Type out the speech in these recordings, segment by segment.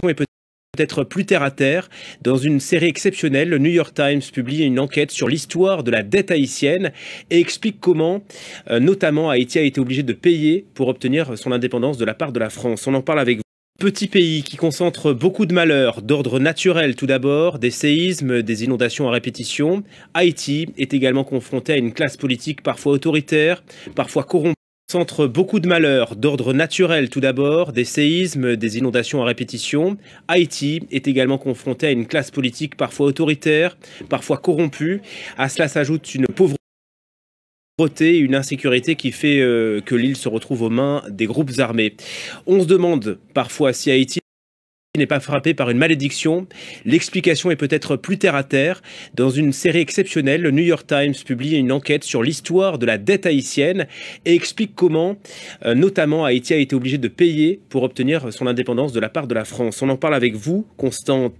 est peut-être plus terre à terre. Dans une série exceptionnelle, le New York Times publie une enquête sur l'histoire de la dette haïtienne et explique comment, notamment, Haïti a été obligé de payer pour obtenir son indépendance de la part de la France. On en parle avec vous. Petit pays qui concentre beaucoup de malheurs, d'ordre naturel tout d'abord, des séismes, des inondations à répétition. Haïti est également confronté à une classe politique parfois autoritaire, parfois corrompue. Concentre beaucoup de malheurs, d'ordre naturel tout d'abord, des séismes, des inondations à répétition. Haïti est également confronté à une classe politique parfois autoritaire, parfois corrompue. À cela s'ajoute une pauvreté, une insécurité qui fait que l'île se retrouve aux mains des groupes armés. On se demande parfois si Haïti n'est pas frappé par une malédiction. L'explication est peut-être plus terre à terre. Dans une série exceptionnelle, le New York Times publie une enquête sur l'histoire de la dette haïtienne et explique comment, notamment, Haïti a été obligé de payer pour obtenir son indépendance de la part de la France. On en parle avec vous, Constant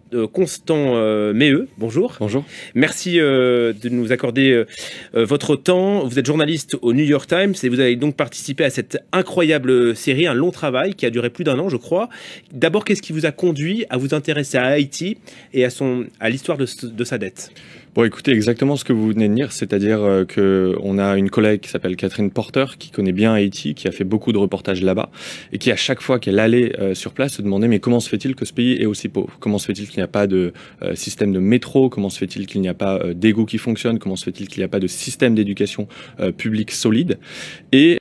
Méheux. Bonjour. Bonjour. Merci de nous accorder votre temps. Vous êtes journaliste au New York Times et vous avez donc participé à cette incroyable série, un long travail qui a duré plus d'1 an, je crois. D'abord, qu'est-ce qui vous a conduit à vous intéresser à Haïti et à l'histoire de sa dette? Bon, écoutez, exactement ce que vous venez de dire, c'est-à-dire qu'on a une collègue qui s'appelle Catherine Porter, qui connaît bien Haïti, qui a fait beaucoup de reportages là-bas, et qui, à chaque fois qu'elle allait sur place, se demandait mais comment se fait-il que ce pays est aussi pauvre? Comment se fait-il qu'il n'y a pas de système de métro? Comment se fait-il qu'il n'y a pas d'égout qui fonctionne? Comment se fait-il qu'il n'y a pas de système d'éducation publique solide? Et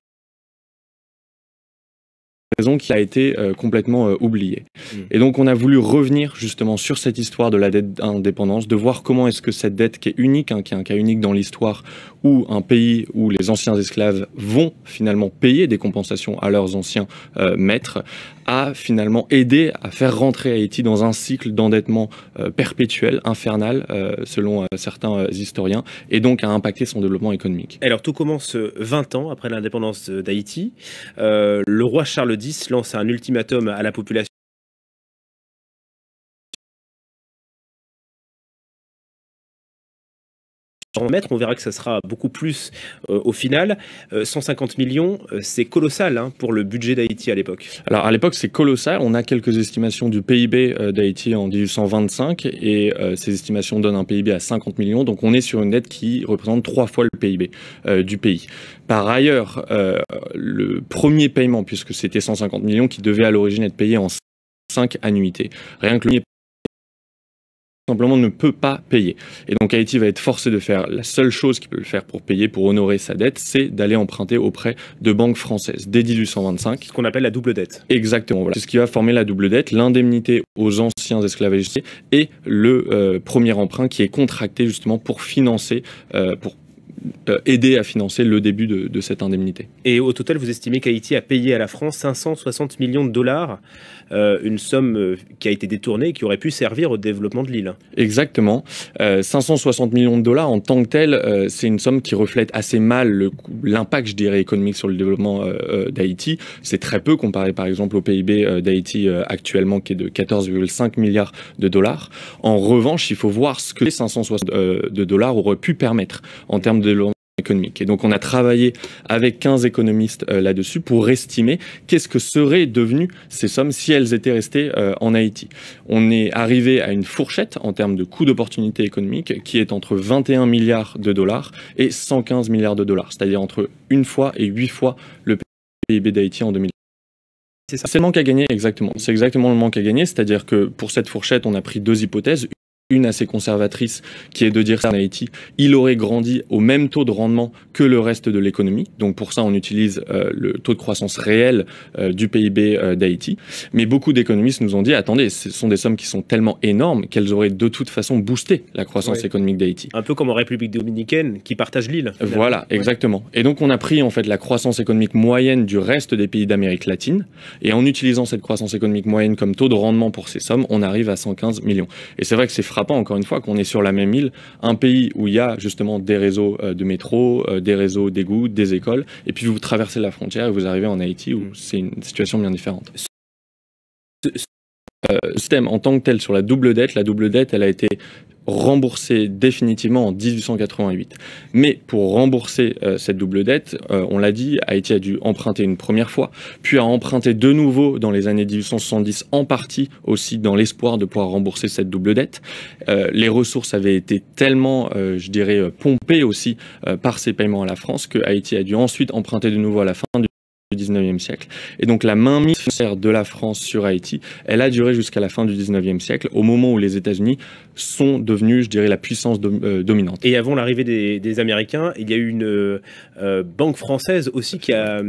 raison qui a été complètement oubliée. Et donc on a voulu revenir justement sur cette histoire de la dette d'indépendance, de voir comment est-ce que cette dette qui est unique, qui est un cas unique dans l'histoire, où un pays où les anciens esclaves vont finalement payer des compensations à leurs anciens maîtres, a finalement aidé à faire rentrer Haïti dans un cycle d'endettement perpétuel, infernal, selon certains historiens, et donc a impacté son développement économique. Alors tout commence 20 ans après l'indépendance d'Haïti. Le roi Charles X lance un ultimatum à la population. On verra que ça sera beaucoup plus au final. 150 millions, c'est colossal pour le budget d'Haïti à l'époque. Alors à l'époque c'est colossal, on a quelques estimations du PIB d'Haïti en 1825 et ces estimations donnent un PIB à 50 millions, donc on est sur une dette qui représente 3 fois le PIB du pays. Par ailleurs, le premier paiement, puisque c'était 150 millions qui devait à l'origine être payé en 5 annuités, rien que le simplement ne peut pas payer. Et donc Haïti va être forcé de faire la seule chose qu'il peut le faire pour payer, pour honorer sa dette, c'est d'aller emprunter auprès de banques françaises dès 1825. Ce qu'on appelle la double dette. Exactement, voilà. C'est ce qui va former la double dette, l'indemnité aux anciens esclavagistes et le premier emprunt qui est contracté justement pour financer, pour aider à financer le début de cette indemnité. Et au total, vous estimez qu'Haïti a payé à la France 560 millions de dollars, une somme qui a été détournée et qui aurait pu servir au développement de l'île. Exactement. 560 millions de dollars en tant que tel, c'est une somme qui reflète assez mal l'impact, je dirais, économique sur le développement d'Haïti. C'est très peu comparé par exemple au PIB d'Haïti actuellement qui est de 14,5 milliards de dollars. En revanche, il faut voir ce que les 560 de dollars auraient pu permettre en termes de développement économique. Et donc on a travaillé avec 15 économistes là-dessus pour estimer qu'est-ce que seraient devenues ces sommes si elles étaient restées en Haïti. On est arrivé à une fourchette en termes de coût d'opportunité économique qui est entre 21 milliards de dollars et 115 milliards de dollars, c'est-à-dire entre 1 fois et 8 fois le PIB d'Haïti en 2000. C'est le manque à gagner, exactement. C'est exactement le manque à gagner, c'est-à-dire que pour cette fourchette, on a pris 2 hypothèses. Une assez conservatrice qui est de dire ça en Haïti, il aurait grandi au même taux de rendement que le reste de l'économie. Donc pour ça, on utilise le taux de croissance réel du PIB d'Haïti. Mais beaucoup d'économistes nous ont dit, attendez, ce sont des sommes qui sont tellement énormes qu'elles auraient de toute façon boosté la croissance économique d'Haïti. Un peu comme en République dominicaine qui partage l'île. Voilà, exactement. Et donc on a pris en fait la croissance économique moyenne du reste des pays d'Amérique latine et en utilisant cette croissance économique moyenne comme taux de rendement pour ces sommes, on arrive à 115 millions. Et c'est vrai que c'est frappant encore une fois qu'on est sur la même île, un pays où il y a justement des réseaux de métro, des réseaux d'égouts, des écoles, et puis vous traversez la frontière et vous arrivez en Haïti où c'est une situation bien différente. Système en tant que tel sur la double dette elle a été remboursée définitivement en 1888. Mais pour rembourser cette double dette, on l'a dit, Haïti a dû emprunter une première fois, puis a emprunté de nouveau dans les années 1870, en partie aussi dans l'espoir de pouvoir rembourser cette double dette. Les ressources avaient été tellement, je dirais, pompées aussi par ces paiements à la France que Haïti a dû ensuite emprunter de nouveau à la fin du 19e siècle. Et donc la mainmise financière de la France sur Haïti, elle a duré jusqu'à la fin du 19e siècle, au moment où les États-Unis sont devenus, je dirais, la puissance dominante. Et avant l'arrivée des Américains, il y a eu une banque française aussi qui a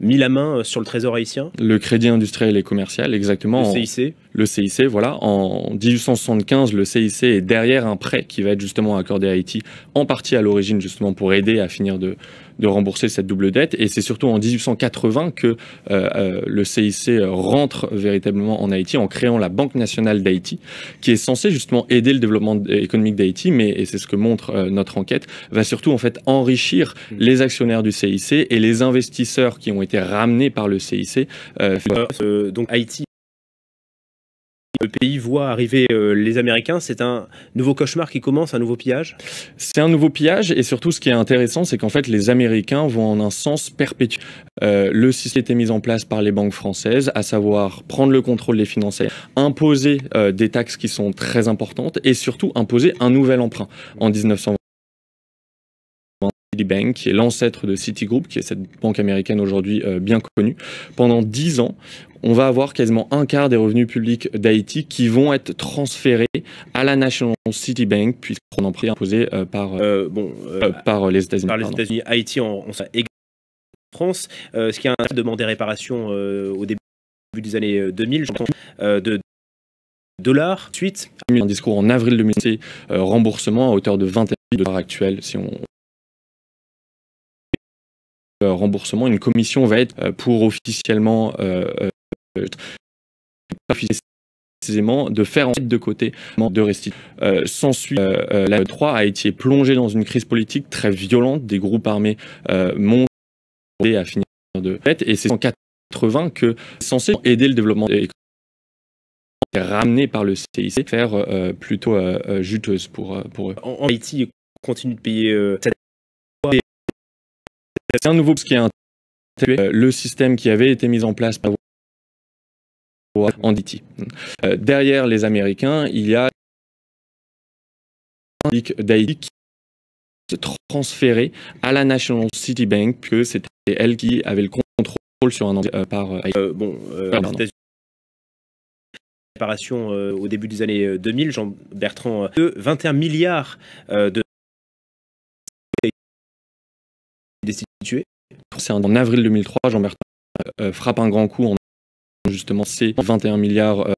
mis la main sur le trésor haïtien. Le Crédit industriel et commercial, exactement. Le CIC. Le CIC, voilà. En 1875, le CIC est derrière un prêt qui va être justement accordé à Haïti, en partie à l'origine justement pour aider à finir de rembourser cette double dette. Et c'est surtout en 1880 que le CIC rentre véritablement en Haïti en créant la Banque nationale d'Haïti, qui est censée justement aider le développement économique d'Haïti, mais, et c'est ce que montre notre enquête, va surtout en fait enrichir les actionnaires du CIC et les investisseurs qui ont été ramenés par le CIC. Donc Haïti, le pays voit arriver les Américains, c'est un nouveau cauchemar qui commence, un nouveau pillage? C'est un nouveau pillage et surtout ce qui est intéressant, c'est qu'en fait les Américains vont en un sens perpétuel. Le système a été mis en place par les banques françaises, à savoir prendre le contrôle des finances, imposer des taxes qui sont très importantes et surtout imposer un nouvel emprunt. En 1920, Citibank, qui est l'ancêtre de Citigroup, qui est cette banque américaine aujourd'hui bien connue. Pendant 10 ans, on va avoir quasiment un quart des revenus publics d'Haïti qui vont être transférés à la National Citibank, puisqu'on en prie imposé par les États-Unis. Par les États-Unis. Haïti en France, ce qui a un demande des réparations au début des années 2000, j'entends de dollars. Suite. Un discours en avril 2000, remboursement à hauteur de 21 $ actuels, si on remboursement, une commission va être pour officiellement précisément de faire en fait de côté de restitution. S'ensuit la 3, Haïti est plongé dans une crise politique très violente, des groupes armés montent à finir de fait, et c'est en 80 que censé aider le développement économique ramené par le CIC, faire plutôt juteuse pour eux. En Haïti continue de payer c'est un nouveau ce qui est le système qui avait été mis en place par en Haïti. Derrière les Américains, il y a d'Haïti qui se transférée à la National Citibank, que c'était elle qui avait le contrôle sur un par réparation au début des années 2000, Jean-Bertrand, 21 milliards de destitués. C'est en avril 2003, Jean-Bertrand frappe un grand coup en justement ces 21 milliards